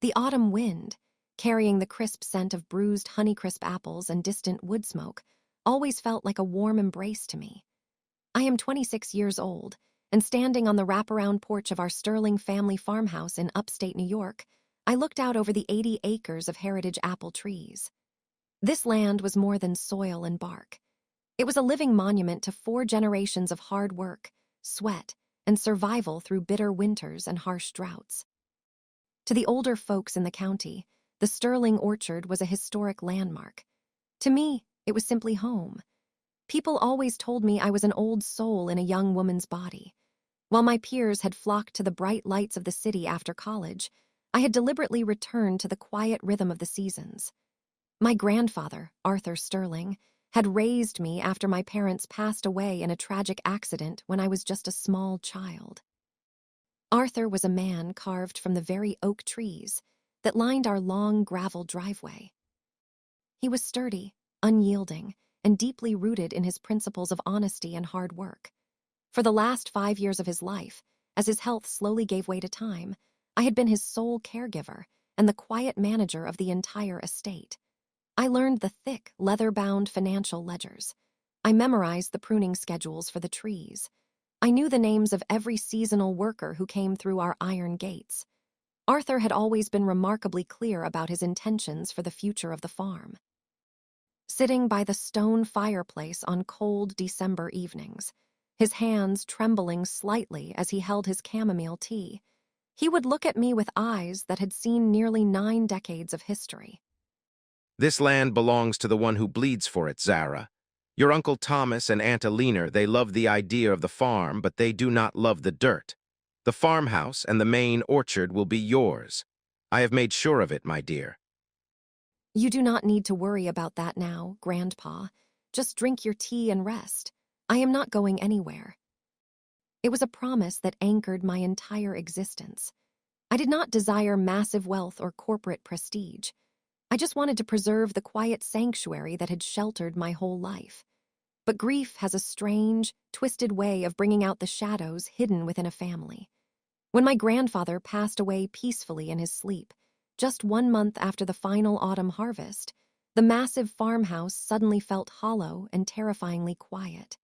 The autumn wind, carrying the crisp scent of bruised Honeycrisp apples and distant wood smoke, always felt like a warm embrace to me. I am 26 years old, and standing on the wraparound porch of our Sterling family farmhouse in upstate New York, I looked out over the 80 acres of heritage apple trees. This land was more than soil and bark. It was a living monument to 4 generations of hard work, sweat, and survival through bitter winters and harsh droughts. To the older folks in the county, the Sterling Orchard was a historic landmark. To me, it was simply home. People always told me I was an old soul in a young woman's body. While my peers had flocked to the bright lights of the city after college, I had deliberately returned to the quiet rhythm of the seasons. My grandfather, Arthur Sterling, had raised me after my parents passed away in a tragic accident when I was just a small child. Arthur was a man carved from the very oak trees that lined our long gravel driveway. He was sturdy, unyielding, and deeply rooted in his principles of honesty and hard work. For the last 5 years of his life, as his health slowly gave way to time, I had been his sole caregiver and the quiet manager of the entire estate. I learned the thick, leather-bound financial ledgers. I memorized the pruning schedules for the trees. I knew the names of every seasonal worker who came through our iron gates. Arthur had always been remarkably clear about his intentions for the future of the farm. Sitting by the stone fireplace on cold December evenings, his hands trembling slightly as he held his chamomile tea, he would look at me with eyes that had seen nearly 9 decades of history. This land belongs to the one who bleeds for it, Zara. Your Uncle Thomas and Aunt Alina, they love the idea of the farm, but they do not love the dirt. The farmhouse and the main orchard will be yours. I have made sure of it, my dear. You do not need to worry about that now, Grandpa. Just drink your tea and rest. I am not going anywhere. It was a promise that anchored my entire existence. I did not desire massive wealth or corporate prestige. I just wanted to preserve the quiet sanctuary that had sheltered my whole life. But grief has a strange, twisted way of bringing out the shadows hidden within a family. When my grandfather passed away peacefully in his sleep, just 1 month after the final autumn harvest, the massive farmhouse suddenly felt hollow and terrifyingly quiet.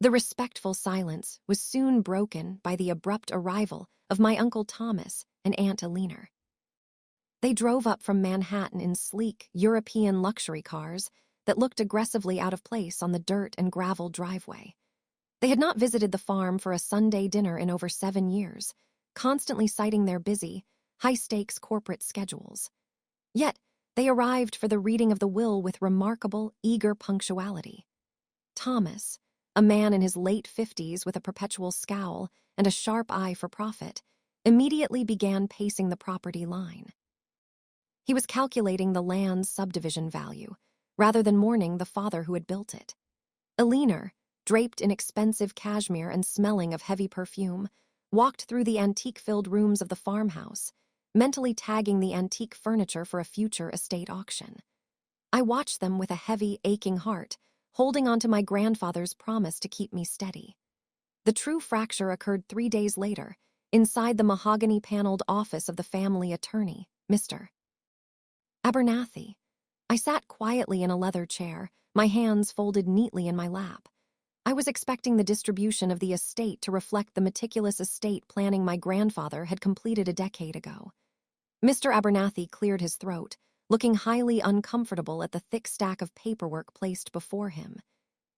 The respectful silence was soon broken by the abrupt arrival of my Uncle Thomas and Aunt Alina. They drove up from Manhattan in sleek, European luxury cars that looked aggressively out of place on the dirt and gravel driveway. They had not visited the farm for a Sunday dinner in over 7 years, constantly citing their busy, high-stakes corporate schedules. Yet, they arrived for the reading of the will with remarkable, eager punctuality. Thomas, a man in his late 50s with a perpetual scowl and a sharp eye for profit, immediately began pacing the property line. He was calculating the land's subdivision value, rather than mourning the father who had built it. Alina, draped in expensive cashmere and smelling of heavy perfume, walked through the antique-filled rooms of the farmhouse, mentally tagging the antique furniture for a future estate auction. I watched them with a heavy, aching heart, holding on to my grandfather's promise to keep me steady. The true fracture occurred 3 days later, inside the mahogany-paneled office of the family attorney, Mr. Abernathy. I sat quietly in a leather chair, my hands folded neatly in my lap. I was expecting the distribution of the estate to reflect the meticulous estate planning my grandfather had completed a decade ago. Mr. Abernathy cleared his throat, looking highly uncomfortable at the thick stack of paperwork placed before him.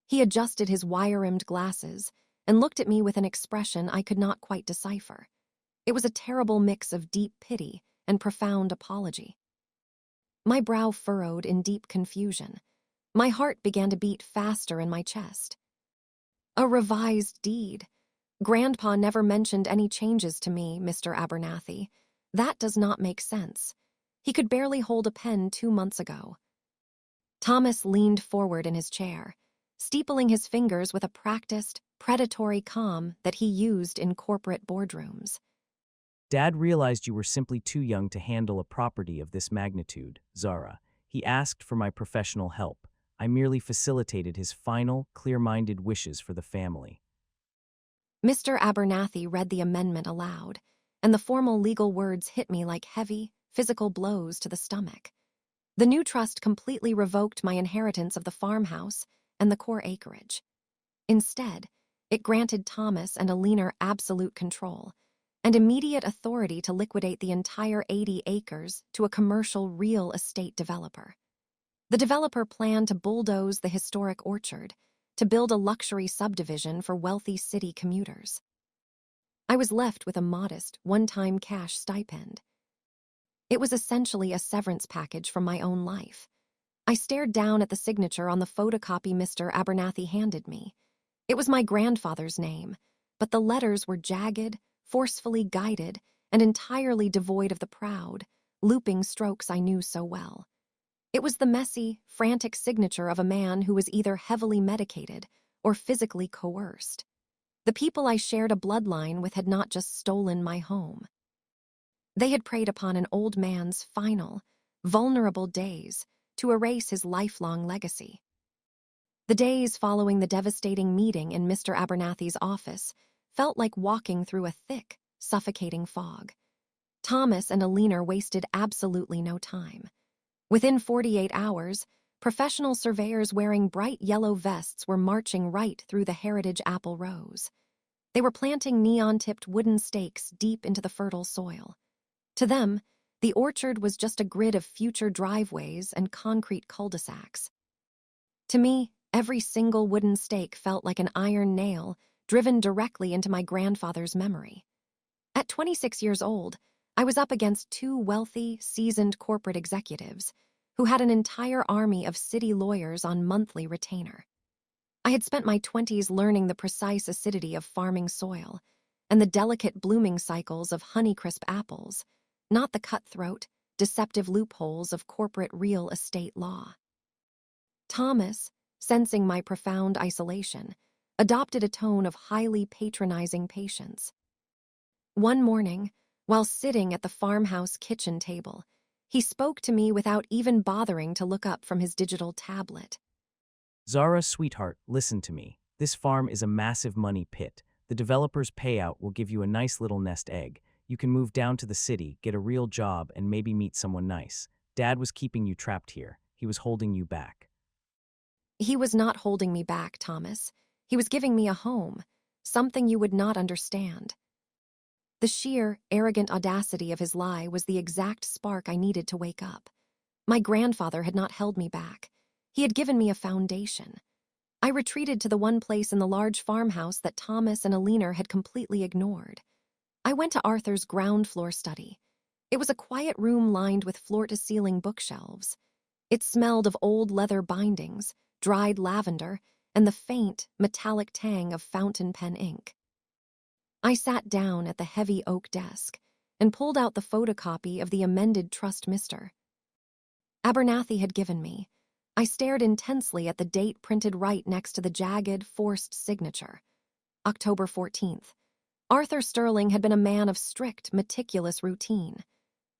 He adjusted his wire-rimmed glasses and looked at me with an expression I could not quite decipher. It was a terrible mix of deep pity and profound apology. My brow furrowed in deep confusion. My heart began to beat faster in my chest. A revised deed. Grandpa never mentioned any changes to me, Mr. Abernathy. That does not make sense. He could barely hold a pen 2 months ago. Thomas leaned forward in his chair, steepling his fingers with a practiced, predatory calm that he used in corporate boardrooms. Dad realized you were simply too young to handle a property of this magnitude, Zara. He asked for my professional help. I merely facilitated his final, clear-minded wishes for the family. Mr. Abernathy read the amendment aloud, and the formal legal words hit me like heavy, physical blows to the stomach. The new trust completely revoked my inheritance of the farmhouse and the core acreage. Instead, it granted Thomas and Alina absolute control and immediate authority to liquidate the entire 80 acres to a commercial real estate developer. The developer planned to bulldoze the historic orchard to build a luxury subdivision for wealthy city commuters. I was left with a modest, one-time cash stipend. It was essentially a severance package from my own life. I stared down at the signature on the photocopy Mr. Abernathy handed me. It was my grandfather's name, but the letters were jagged, forcefully guided, and entirely devoid of the proud, looping strokes I knew so well. It was the messy, frantic signature of a man who was either heavily medicated or physically coerced. The people I shared a bloodline with had not just stolen my home. They had preyed upon an old man's final, vulnerable days to erase his lifelong legacy. The days following the devastating meeting in Mr. Abernathy's office felt like walking through a thick, suffocating fog. Thomas and Alina wasted absolutely no time. Within 48 hours, professional surveyors wearing bright yellow vests were marching right through the heritage apple rows. They were planting neon-tipped wooden stakes deep into the fertile soil. To them, the orchard was just a grid of future driveways and concrete cul-de-sacs. To me, every single wooden stake felt like an iron nail driven directly into my grandfather's memory. At 26 years old, I was up against two wealthy, seasoned corporate executives who had an entire army of city lawyers on monthly retainer. I had spent my 20s learning the precise acidity of farming soil and the delicate blooming cycles of Honeycrisp apples, not the cutthroat, deceptive loopholes of corporate real estate law. Thomas, sensing my profound isolation, adopted a tone of highly patronizing patience. One morning, while sitting at the farmhouse kitchen table, he spoke to me without even bothering to look up from his digital tablet. Zara, sweetheart, listen to me. This farm is a massive money pit. The developer's payout will give you a nice little nest egg. You can move down to the city, get a real job, and maybe meet someone nice. Dad was keeping you trapped here. He was holding you back. He was not holding me back, Thomas. He was giving me a home, something you would not understand. The sheer, arrogant audacity of his lie was the exact spark I needed to wake up. My grandfather had not held me back. He had given me a foundation. I retreated to the one place in the large farmhouse that Thomas and Alina had completely ignored. I went to Arthur's ground floor study. It was a quiet room lined with floor-to-ceiling bookshelves. It smelled of old leather bindings, dried lavender, and the faint, metallic tang of fountain pen ink. I sat down at the heavy oak desk and pulled out the photocopy of the amended trust Mr. Abernathy had given me. I stared intensely at the date printed right next to the jagged, forced signature. October 14th. Arthur Sterling had been a man of strict, meticulous routine.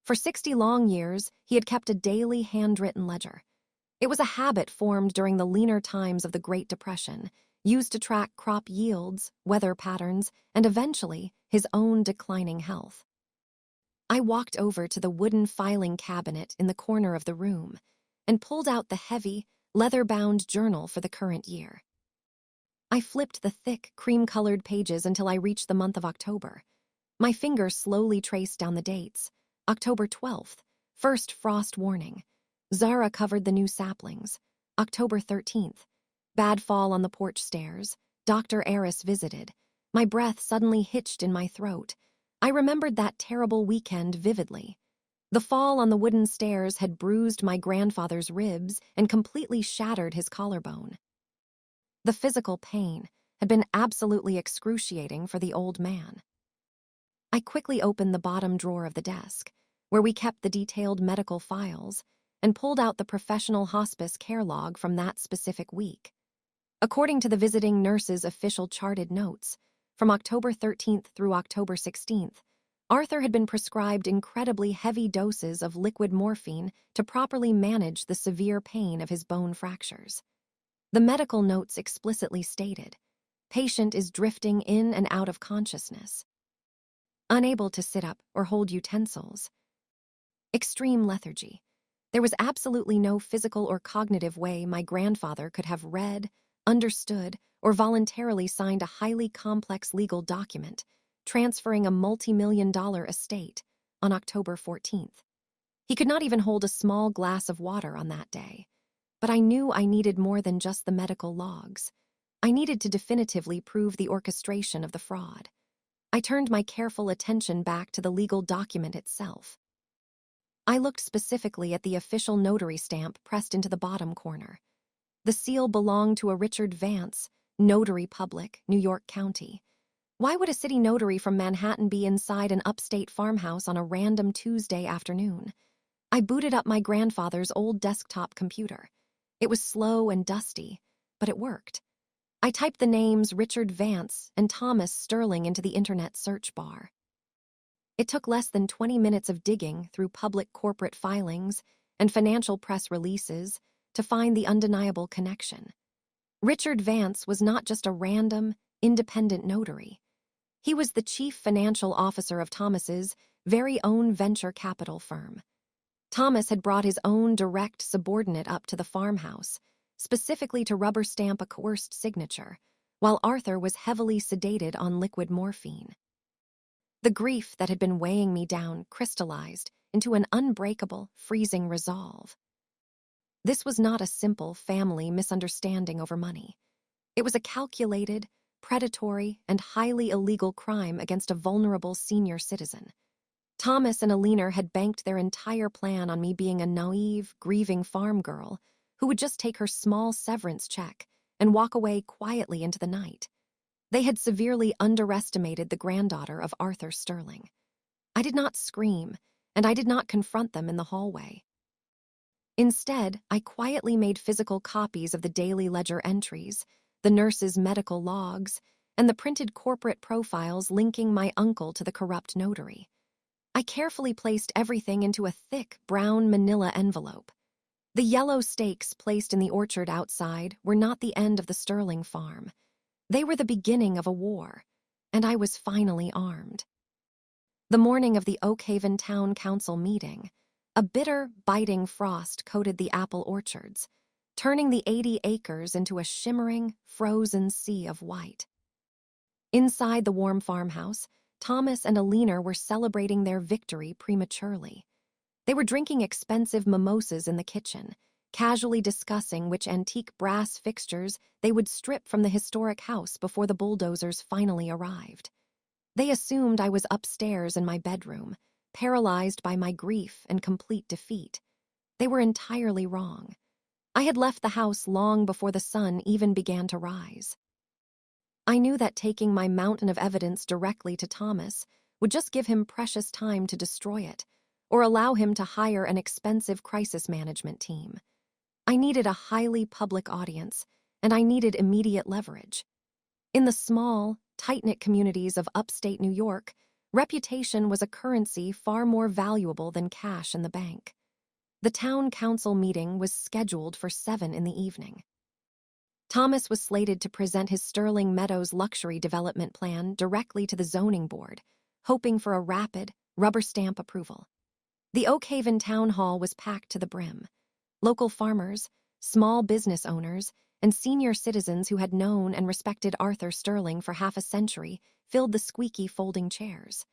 For 60 long years, he had kept a daily handwritten ledger. It was a habit formed during the leaner times of the Great Depression, used to track crop yields, weather patterns, and eventually his own declining health. I walked over to the wooden filing cabinet in the corner of the room and pulled out the heavy, leather-bound journal for the current year. I flipped the thick, cream-colored pages until I reached the month of October. My finger slowly traced down the dates. October 12th, first frost warning. Zara covered the new saplings. October 13th, bad fall on the porch stairs. Dr. Eris visited. My breath suddenly hitched in my throat. I remembered that terrible weekend vividly. The fall on the wooden stairs had bruised my grandfather's ribs and completely shattered his collarbone. The physical pain had been absolutely excruciating for the old man. I quickly opened the bottom drawer of the desk, where we kept the detailed medical files, and pulled out the professional hospice care log from that specific week. According to the visiting nurse's official charted notes, from October 13th through October 16th, Arthur had been prescribed incredibly heavy doses of liquid morphine to properly manage the severe pain of his bone fractures. The medical notes explicitly stated, "Patient is drifting in and out of consciousness." unable to sit up or hold utensils. Extreme lethargy. There was absolutely no physical or cognitive way my grandfather could have read, understood, or voluntarily signed a highly complex legal document transferring a multi-million-dollar estate on October 14th. He could not even hold a small glass of water on that day. But I knew I needed more than just the medical logs. I needed to definitively prove the orchestration of the fraud. I turned my careful attention back to the legal document itself. I looked specifically at the official notary stamp pressed into the bottom corner. The seal belonged to a Richard Vance, Notary Public, New York County. Why would a city notary from Manhattan be inside an upstate farmhouse on a random Tuesday afternoon? I booted up my grandfather's old desktop computer. It was slow and dusty, but it worked. I typed the names Richard Vance and Thomas Sterling into the internet search bar. It took less than 20 minutes of digging through public corporate filings and financial press releases to find the undeniable connection. Richard Vance was not just a random, independent notary. He was the chief financial officer of Thomas's very own venture capital firm. Thomas had brought his own direct subordinate up to the farmhouse, specifically to rubber stamp a coerced signature, while Arthur was heavily sedated on liquid morphine. The grief that had been weighing me down crystallized into an unbreakable, freezing resolve. This was not a simple family misunderstanding over money. It was a calculated, predatory, and highly illegal crime against a vulnerable senior citizen. Thomas and Alina had banked their entire plan on me being a naive, grieving farm girl who would just take her small severance check and walk away quietly into the night. They had severely underestimated the granddaughter of Arthur Sterling. I did not scream, and I did not confront them in the hallway. Instead, I quietly made physical copies of the daily ledger entries, the nurse's medical logs, and the printed corporate profiles linking my uncle to the corrupt notary. I carefully placed everything into a thick, brown manila envelope. The yellow stakes placed in the orchard outside were not the end of the Sterling farm. They were the beginning of a war, and I was finally armed. The morning of the Oakhaven Town Council meeting, a bitter, biting frost coated the apple orchards, turning the 80 acres into a shimmering, frozen sea of white. Inside the warm farmhouse, Thomas and Alina were celebrating their victory prematurely. They were drinking expensive mimosas in the kitchen, casually discussing which antique brass fixtures they would strip from the historic house before the bulldozers finally arrived. They assumed I was upstairs in my bedroom, paralyzed by my grief and complete defeat. They were entirely wrong. I had left the house long before the sun even began to rise. I knew that taking my mountain of evidence directly to Thomas would just give him precious time to destroy it, or allow him to hire an expensive crisis management team. I needed a highly public audience, and I needed immediate leverage. In the small, tight-knit communities of upstate New York, reputation was a currency far more valuable than cash in the bank. The town council meeting was scheduled for 7 in the evening. Thomas was slated to present his Sterling Meadows luxury development plan directly to the zoning board, hoping for a rapid, rubber stamp approval. The Oakhaven Town Hall was packed to the brim. Local farmers, small business owners, and senior citizens who had known and respected Arthur Sterling for half a century filled the squeaky folding chairs.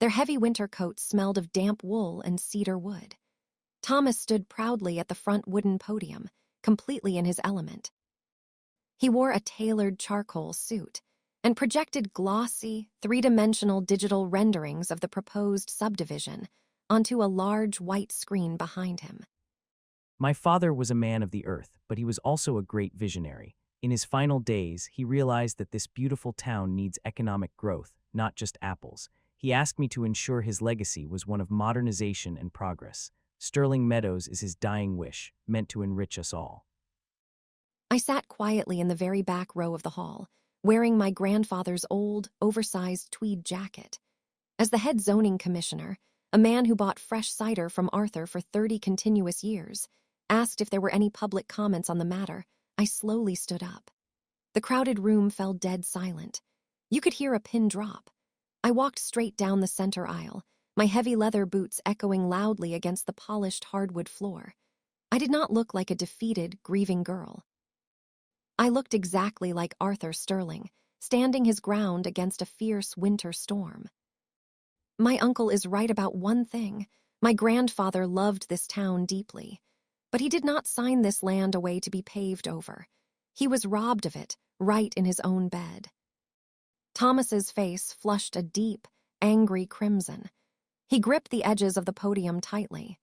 Their heavy winter coats smelled of damp wool and cedar wood. Thomas stood proudly at the front wooden podium, completely in his element. He wore a tailored charcoal suit and projected glossy, three-dimensional digital renderings of the proposed subdivision onto a large white screen behind him. My father was a man of the earth, but he was also a great visionary. In his final days, he realized that this beautiful town needs economic growth, not just apples. He asked me to ensure his legacy was one of modernization and progress. Sterling Meadows is his dying wish, meant to enrich us all. I sat quietly in the very back row of the hall, wearing my grandfather's old, oversized tweed jacket. As the head zoning commissioner, a man who bought fresh cider from Arthur for 30 continuous years, asked if there were any public comments on the matter, I slowly stood up. The crowded room fell dead silent. You could hear a pin drop. I walked straight down the center aisle, my heavy leather boots echoing loudly against the polished hardwood floor. I did not look like a defeated, grieving girl. I looked exactly like Arthur Sterling, standing his ground against a fierce winter storm. My uncle is right about one thing. My grandfather loved this town deeply, but he did not sign this land away to be paved over. He was robbed of it, right in his own bed. Thomas's face flushed a deep, angry crimson. He gripped the edges of the podium tightly.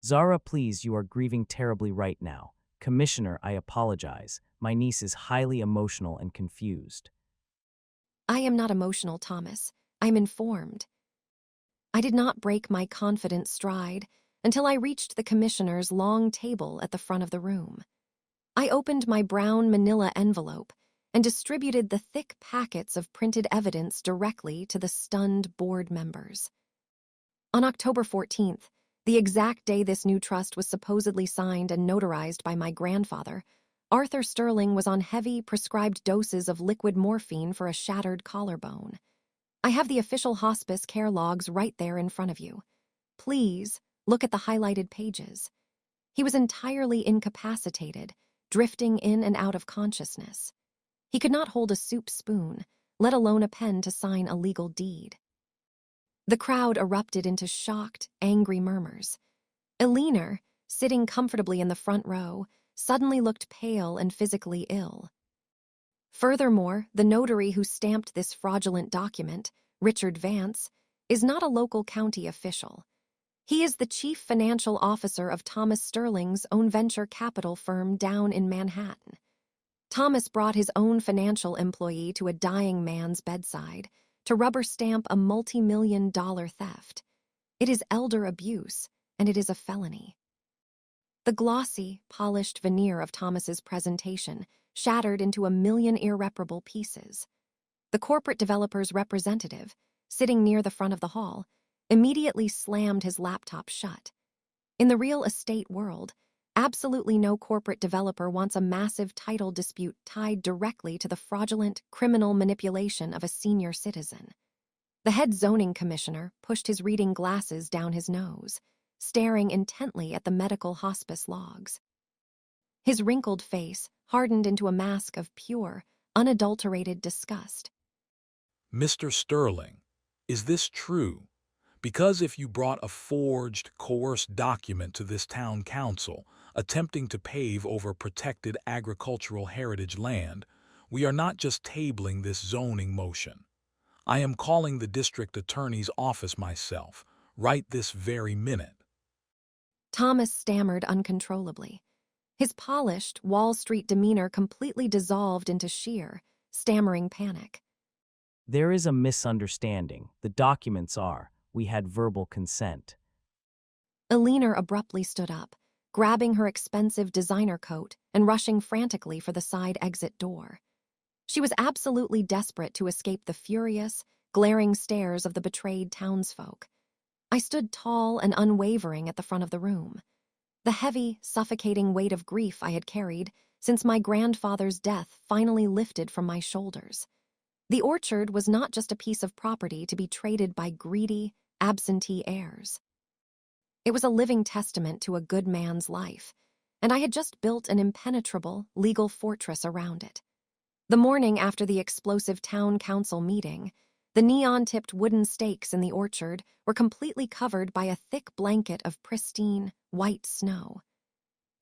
Zara, please, you are grieving terribly right now. Commissioner, I apologize. My niece is highly emotional and confused. I am not emotional, Thomas. I'm informed. I did not break my confident stride until I reached the commissioner's long table at the front of the room. I opened my brown manila envelope and distributed the thick packets of printed evidence directly to the stunned board members. On October 14th, the exact day this new trust was supposedly signed and notarized by my grandfather, Arthur Sterling was on heavy, prescribed doses of liquid morphine for a shattered collarbone. I have the official hospice care logs right there in front of you. Please look at the highlighted pages. He was entirely incapacitated, drifting in and out of consciousness. He could not hold a soup spoon, let alone a pen to sign a legal deed. The crowd erupted into shocked, angry murmurs. Eleanor, sitting comfortably in the front row, suddenly looked pale and physically ill. Furthermore, the notary who stamped this fraudulent document, Richard Vance, is not a local county official. He is the chief financial officer of Thomas Sterling's own venture capital firm down in Manhattan. Thomas brought his own financial employee to a dying man's bedside to rubber stamp a multi-million-dollar theft. It is elder abuse, and it is a felony. The glossy, polished veneer of Thomas's presentation shattered into a million irreparable pieces. The corporate developer's representative, sitting near the front of the hall, immediately slammed his laptop shut. In the real estate world, absolutely no corporate developer wants a massive title dispute tied directly to the fraudulent, criminal manipulation of a senior citizen. The head zoning commissioner pushed his reading glasses down his nose, staring intently at the medical hospice logs. His wrinkled face hardened into a mask of pure, unadulterated disgust. Mr. Sterling, is this true? Because if you brought a forged, coerced document to this town council, attempting to pave over protected agricultural heritage land, we are not just tabling this zoning motion. I am calling the district attorney's office myself, right this very minute. Thomas stammered uncontrollably. His polished, Wall Street demeanor completely dissolved into sheer, stammering panic. There is a misunderstanding. The documents are, we had verbal consent. Eleanor abruptly stood up, grabbing her expensive designer coat and rushing frantically for the side exit door. She was absolutely desperate to escape the furious, glaring stares of the betrayed townsfolk. I stood tall and unwavering at the front of the room. The heavy, suffocating weight of grief I had carried since my grandfather's death finally lifted from my shoulders. The orchard was not just a piece of property to be traded by greedy, absentee heirs. It was a living testament to a good man's life, and I had just built an impenetrable, legal fortress around it. The morning after the explosive town council meeting, the neon-tipped wooden stakes in the orchard were completely covered by a thick blanket of pristine, white snow.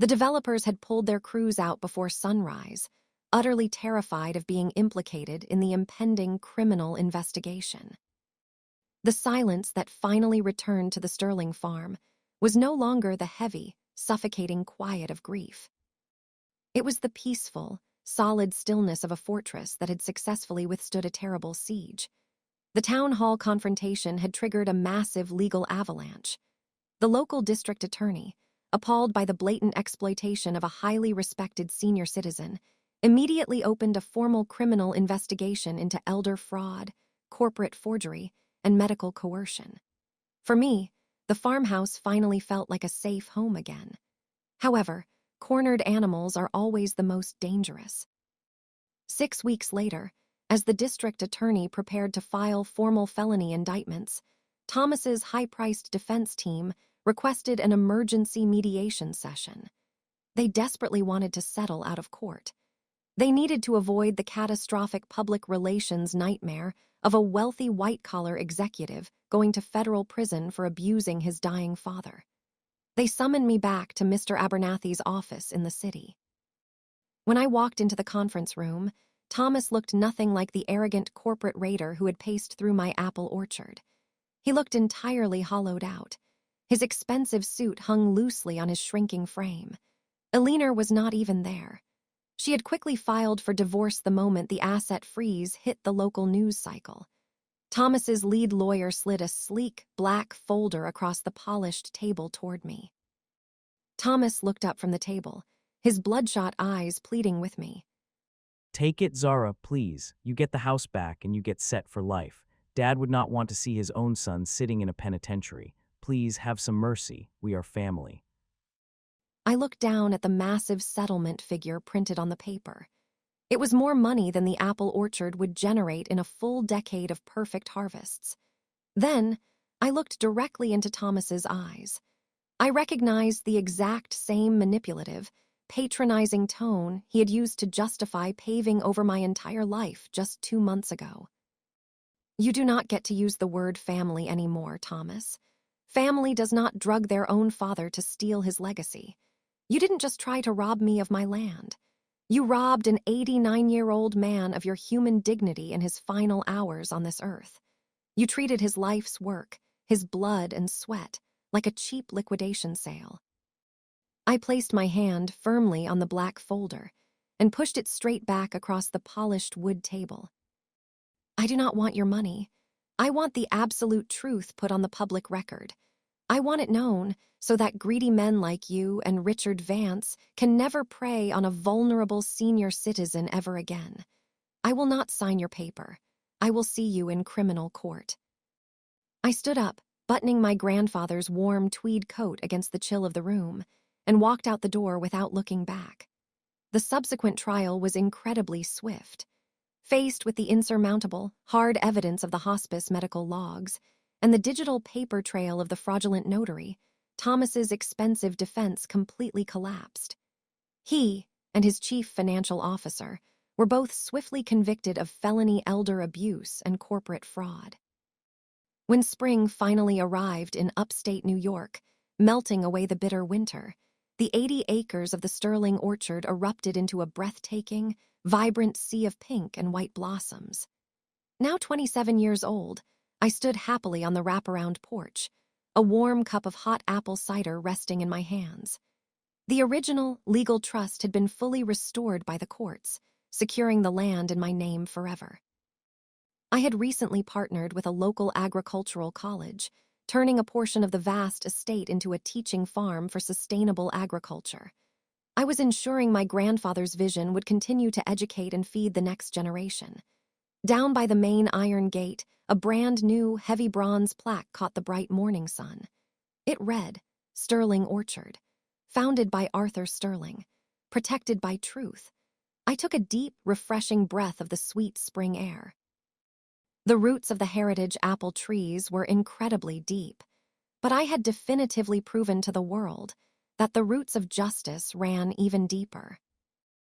The developers had pulled their crews out before sunrise, utterly terrified of being implicated in the impending criminal investigation. The silence that finally returned to the Sterling farm was no longer the heavy, suffocating quiet of grief. It was the peaceful, solid stillness of a fortress that had successfully withstood a terrible siege. The town hall confrontation had triggered a massive legal avalanche. The local district attorney, appalled by the blatant exploitation of a highly respected senior citizen, immediately opened a formal criminal investigation into elder fraud, corporate forgery, and medical coercion. For me, the farmhouse finally felt like a safe home again. However, cornered animals are always the most dangerous. 6 weeks later, As the district attorney prepared to file formal felony indictments, Thomas's high-priced defense team requested an emergency mediation session. They desperately wanted to settle out of court. They needed to avoid the catastrophic public relations nightmare of a wealthy white-collar executive going to federal prison for abusing his dying father. They summoned me back to Mr. Abernathy's office in the city. When I walked into the conference room, Thomas looked nothing like the arrogant corporate raider who had paced through my apple orchard. He looked entirely hollowed out. His expensive suit hung loosely on his shrinking frame. Eleanor was not even there. She had quickly filed for divorce the moment the asset freeze hit the local news cycle. Thomas's lead lawyer slid a sleek, black folder across the polished table toward me. Thomas looked up from the table, his bloodshot eyes pleading with me. Take it, Zara, please. You get the house back and you get set for life. Dad would not want to see his own son sitting in a penitentiary. Please have some mercy. We are family. I looked down at the massive settlement figure printed on the paper. It was more money than the apple orchard would generate in a full decade of perfect harvests. Then, I looked directly into Thomas's eyes. I recognized the exact same manipulative, patronizing tone he had used to justify paving over my entire life just 2 months ago. You do not get to use the word family anymore, Thomas. Family does not drug their own father to steal his legacy. You didn't just try to rob me of my land. You robbed an 89-year-old man of your human dignity in his final hours on this earth. You treated his life's work, his blood and sweat, like a cheap liquidation sale. I placed my hand firmly on the black folder and pushed it straight back across the polished wood table. I do not want your money. I want the absolute truth put on the public record. I want it known so that greedy men like you and Richard Vance can never prey on a vulnerable senior citizen ever again. I will not sign your paper. I will see you in criminal court. I stood up, buttoning my grandfather's warm tweed coat against the chill of the room, and walked out the door without looking back. The subsequent trial was incredibly swift. Faced with the insurmountable, hard evidence of the hospice medical logs and the digital paper trail of the fraudulent notary, Thomas's expensive defense completely collapsed. He and his chief financial officer were both swiftly convicted of felony elder abuse and corporate fraud. When spring finally arrived in upstate New York, melting away the bitter winter, the 80 acres of the Sterling orchard erupted into a breathtaking, vibrant sea of pink and white blossoms. Now 27 years old, I stood happily on the wraparound porch, a warm cup of hot apple cider resting in my hands. The original legal trust had been fully restored by the courts, securing the land in my name forever. I had recently partnered with a local agricultural college, turning a portion of the vast estate into a teaching farm for sustainable agriculture. I was ensuring my grandfather's vision would continue to educate and feed the next generation. Down by the main iron gate, a brand-new, heavy bronze plaque caught the bright morning sun. It read, Sterling Orchard, founded by Arthur Sterling, protected by truth. I took a deep, refreshing breath of the sweet spring air. The roots of the heritage apple trees were incredibly deep, but I had definitively proven to the world that the roots of justice ran even deeper.